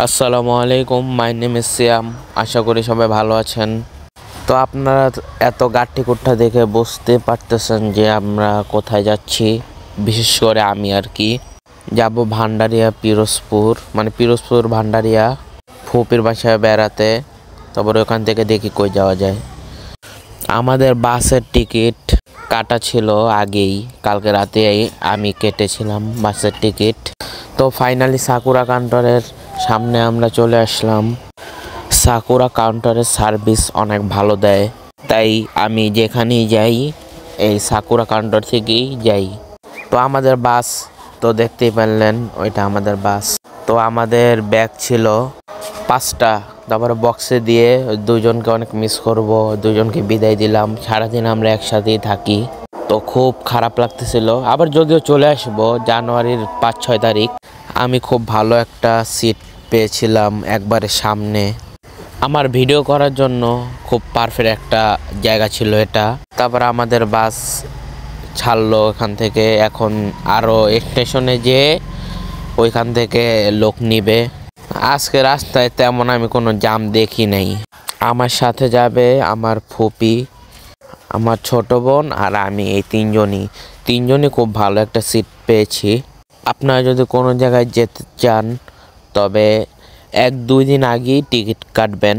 আসসালামু আলাইকুম, my name is সিয়াম। আশা করি সবাই ভালো আছেন। তো আপনারা এত গাট্টি-গুট্টা দেখে বুঝতে পারতেছেন যে আমরা কোথায় যাচ্ছি। বিশেষ করে আমি আর কি যাব ভান্ডারিয়া পিরোজপুর, মানে পিরোজপুর ভান্ডারিয়া ফুপির বাসায় বেড়াতে। তারপরে ওখান থেকে দেখি কই যাওয়া যায়। আমাদের বাসের টিকিট কাটা ছিল আগেই, কালকে রাতেই আমি কেটেছিলাম বাসের টিকিট। তো ফাইনালি সাকুরা কাউন্টারের সামনে আমরা চলে আসলাম। সাকুরা কাউন্টারের সার্ভিস অনেক ভালো দেয়, তাই আমি যেখানেই যাই এই সাকুরা কাউন্টার থেকেই যাই। তো আমাদের বাস তো দেখতেই পারলেন, ওইটা আমাদের বাস। তো আমাদের ব্যাগ ছিল 5টা, তারপরে বক্সে দিয়ে দুজনকে অনেক মিস করব, দুজনকে বিদায় দিলাম। সারাদিন আমরা একসাথেই থাকি, তো খুব খারাপ লাগতেছিল। আবার যদিও চলে আসবো জানুয়ারির 5-6 তারিখ। আমি খুব ভালো একটা সিট পেয়েছিলাম একবারে সামনে। আমার ভিডিও করার জন্য খুব পারফেক্ট একটা জায়গা ছিল এটা। তারপর আমাদের বাস ছাড়লো এখান থেকে, এখন আরও স্টেশনে যেয়ে ওইখান থেকে লোক নিবে। আজকে রাস্তায় তেমন আমি কোনো জ্যাম দেখি নাই। আমার সাথে যাবে আমার ফুপি, আমার ছোট বোন আর আমি, এই তিনজনই খুব ভালো একটা সিট পেয়েছি। আপনারা যদি কোনো জায়গায় যেতে চান তবে 1-2 দিন আগেই টিকিট কাটবেন,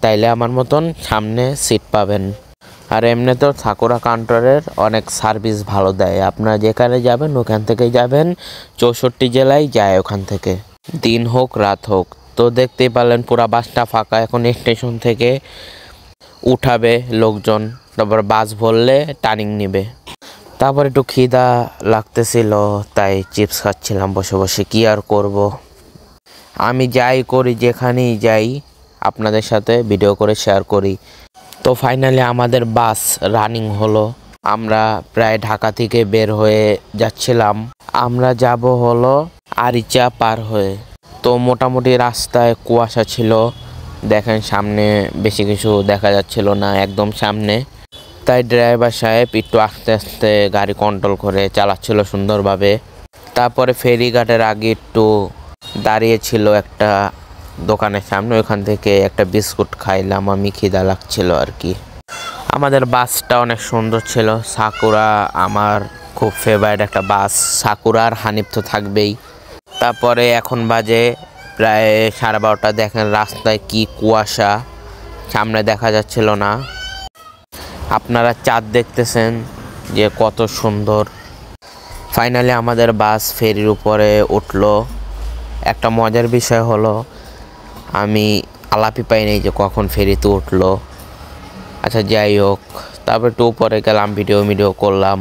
তাইলে আমার মতন সামনে সিট পাবেন। আর এমনিতেও সাকুরা কাউন্টারের অনেক সার্ভিস ভালো দেয়। আপনারা যেখানে যাবেন ওখান থেকে যাবেন, 64 জেলায় যায় ওখান থেকে, দিন হোক রাত হোক। তো দেখতেই পারলেন পুরা বাসটা ফাঁকা। এখন স্টেশন থেকে উঠাবে লোকজন, তারপর বাস ভরলে টার্নিং নিবে। তারপর একটু খিদা লাগতেছিল, তাই চিপস খাচ্ছিলাম বসে বসে। কি আর করব, আমি যাই করি, যেখানেই যাই আপনাদের সাথে ভিডিও করে শেয়ার করি। তো ফাইনালি আমাদের বাস রানিং হলো। আমরা প্রায় ঢাকা থেকে বের হয়ে যাচ্ছিলাম। আমরা যাব হলো আরিচা পার হয়ে। তো মোটামুটি রাস্তায় কুয়াশা ছিল, দেখেন সামনে বেশি কিছু দেখা যাচ্ছিল না, একদম সামনে। তাই ড্রাইভার সাহেব একটু আস্তে আস্তে গাড়ি কন্ট্রোল করে চালাচ্ছিল সুন্দরভাবে। তারপরে ফেরিঘাটের আগে একটু দাঁড়িয়েছিল একটা দোকানের সামনে, ওইখান থেকে একটা বিস্কুট খাইলাম আমি, খিদা লাগছিল আর কি। আমাদের বাসটা অনেক সুন্দর ছিল। সাকুরা আমার খুব ফেভারিট একটা বাস। সাকুরা আর হানিফ তো থাকবেই। তারপরে এখন বাজে প্রায় 12:30। দেখেন রাস্তায় কি কুয়াশা, সামনে দেখা যাচ্ছিল না। আপনারা চাঁদ দেখতেছেন যে কত সুন্দর। ফাইনালি আমাদের বাস ফেরির উপরে উঠলো। একটা মজার বিষয় হলো আমি আলাপই পাই নাই যে কখন ফেরিতে উঠলো। আচ্ছা যাই হোক, তারপর একটু উপরে গেলাম, ভিডিও করলাম।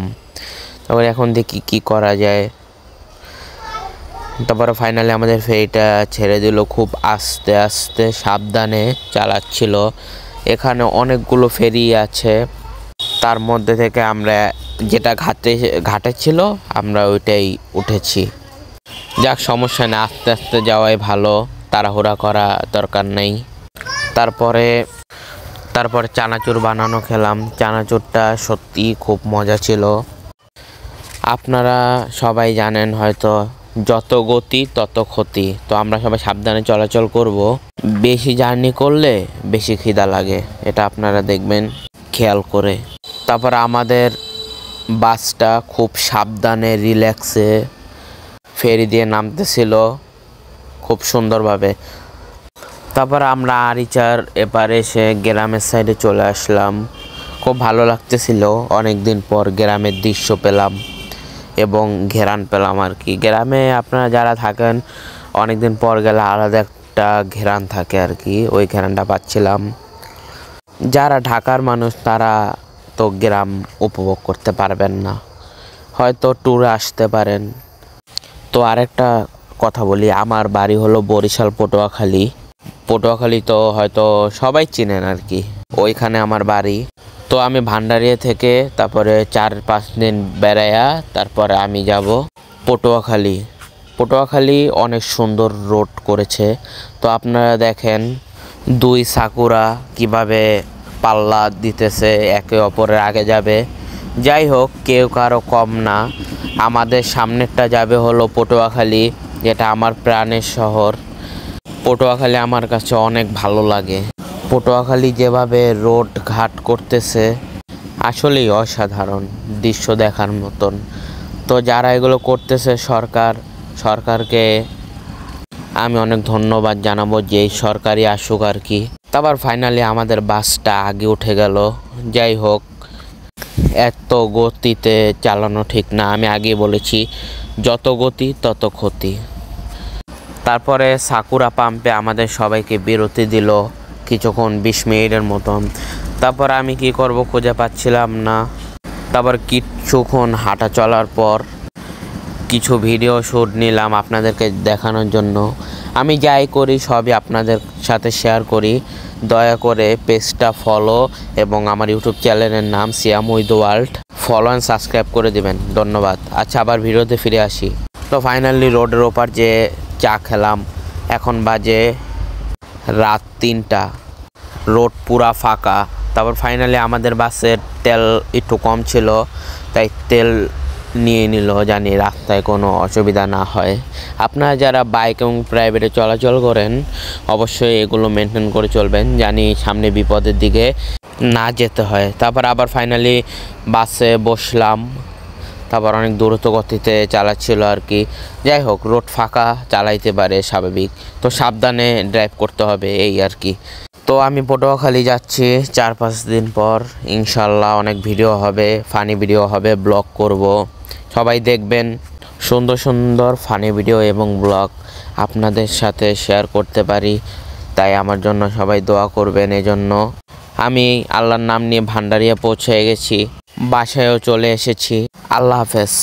তারপরে এখন দেখি কি করা যায়। তারপরে ফাইনালি আমাদের ফেরিটা ছেড়ে দিল। খুব আস্তে আস্তে সাবধানে চালাচ্ছিল। এখানে অনেকগুলো ফেরি আছে, তার মধ্যে থেকে আমরা যেটা ঘাটে ছিল আমরা ওইটাই উঠেছি। যাক, সমস্যা নেই, আস্তে আস্তে যাওয়াই ভালো, তাড়াহুড়া করা দরকার নেই। তারপরে চানাচুর বানানো খেলাম। চানাচুরটা সত্যি খুব মজা ছিল। আপনারা সবাই জানেন হয়তো, যত গতি তত ক্ষতি। তো আমরা সবাই সাবধানে চলাচল করব। বেশি জার্নি করলে বেশি খিদা লাগে, এটা আপনারা দেখবেন খেয়াল করে। তারপর আমাদের বাসটা খুব সাবধানে রিল্যাক্সে ফেরি দিয়ে নামতেছিল খুব সুন্দরভাবে। তারপর আমরা আরিচার এপারে এসে গ্রামের সাইডে চলে আসলাম। খুব ভালো লাগতেছিল, অনেক দিন পর গ্রামের দৃশ্য পেলাম এবং ঘেরান পেলাম আর কি। গ্রামে আপনারা যারা থাকেন অনেক দিন পর গেলে আলাদা একটা ঘেরান থাকে আর কি, ওই ঘেরানটা পাচ্ছিলাম। যারা ঢাকার মানুষ তারা তো গ্রাম উপভোগ করতে পারবেন না, হয়তো ট্যুরে আসতে পারেন। তো আরেকটা কথা বলি, আমার বাড়ি হলো বরিশাল পটুয়াখালী তো হয়তো সবাই চিনেন আর কি, ওইখানে আমার বাড়ি। তো আমি ভান্ডারিয়া থেকে তারপরে 4-5 দিন বেড়াইয়া তারপরে আমি যাব পটুয়াখালী অনেক সুন্দর রোড করেছে। তো আপনারা দেখেন 2 সাকুরা কিভাবে পাল্লা দিতেছে, একে অপরের আগে যাবে। যাই হোক, কেউ কারো কম না। আমাদের সামনেরটা যাবে হলো পটুয়াখালী, যেটা আমার প্রাণের শহর। পটুয়াখালী আমার কাছে অনেক ভালো লাগে। পটুয়াখালী যেভাবে রোড ঘাট করতেছে আসলেই অসাধারণ, দৃশ্য দেখার মতন। তো যারা এগুলো করতেছে সরকারকে আমি অনেক ধন্যবাদ জানাবো যে এই সরকারই আসুক আর কি। তারপর ফাইনালি আমাদের বাসটা আগে উঠে গেল। যাই হোক, এত গতিতে চালানো ঠিক না, আমি আগে বলেছি যত গতি তত ক্ষতি। তারপরে সাকুরা পাম্পে আমাদের সবাইকে বিরতি দিল কিছুক্ষণ, 20 মিনিটের মতন। তারপর আমি কি করব খুঁজে পাচ্ছিলাম না। তারপর কিছুক্ষণ হাঁটা চলার পর কিছু ভিডিও শ্যুট নিলাম আপনাদেরকে দেখানোর জন্য। আমি যাই করি সবই আপনাদের সাথে শেয়ার করি। দয়া করে পেজটা ফলো এবং আমার ইউটিউব চ্যানেলের নাম Siam with world, follow and subscribe করে দেবেন। ধন্যবাদ। আচ্ছা, আবার ভিডিওতে ফিরে আসি। তো ফাইনালি রোডের ওপার যে চা খেলাম, এখন বাজে রাত 3টা, রোড পুরা ফাঁকা। তারপর ফাইনালি আমাদের বাসের তেল একটু কম ছিল, তাই তেল নিয়ে নিল জানি রাস্তায় কোনো অসুবিধা না হয়। আপনারা যারা বাইক এবং প্রাইভেটে চলাচল করেন অবশ্যই এগুলো মেনটেন করে চলবেন, জানি সামনে বিপদের দিকে না যেতে হয়। তারপর আবার ফাইনালি বাসে বসলাম। তারপর অনেক দ্রুত গতিতে চালাচ্ছিল আর কি। যাই হোক, রোড ফাঁকা, চালাইতে পারে স্বাভাবিক, তো সাবধানে ড্রাইভ করতে হবে এই আর কি। তো আমি পটুয়াখালী যাচ্ছি 4-5 দিন পর, ইনশাল্লাহ অনেক ভিডিও হবে, ফানি ভিডিও হবে, ব্লগ করব। সবাই দেখবেন, সুন্দর সুন্দর ফানি ভিডিও এবং ব্লগ আপনাদের সাথে শেয়ার করতে পারি, তাই আমার জন্য সবাই দোয়া করবেন। এজন্য আমি আল্লাহর নাম নিয়ে ভান্ডারিয়া পৌঁছে গেছি, বাসায়ও চলে এসেছি। আল্লাহ হাফেজ।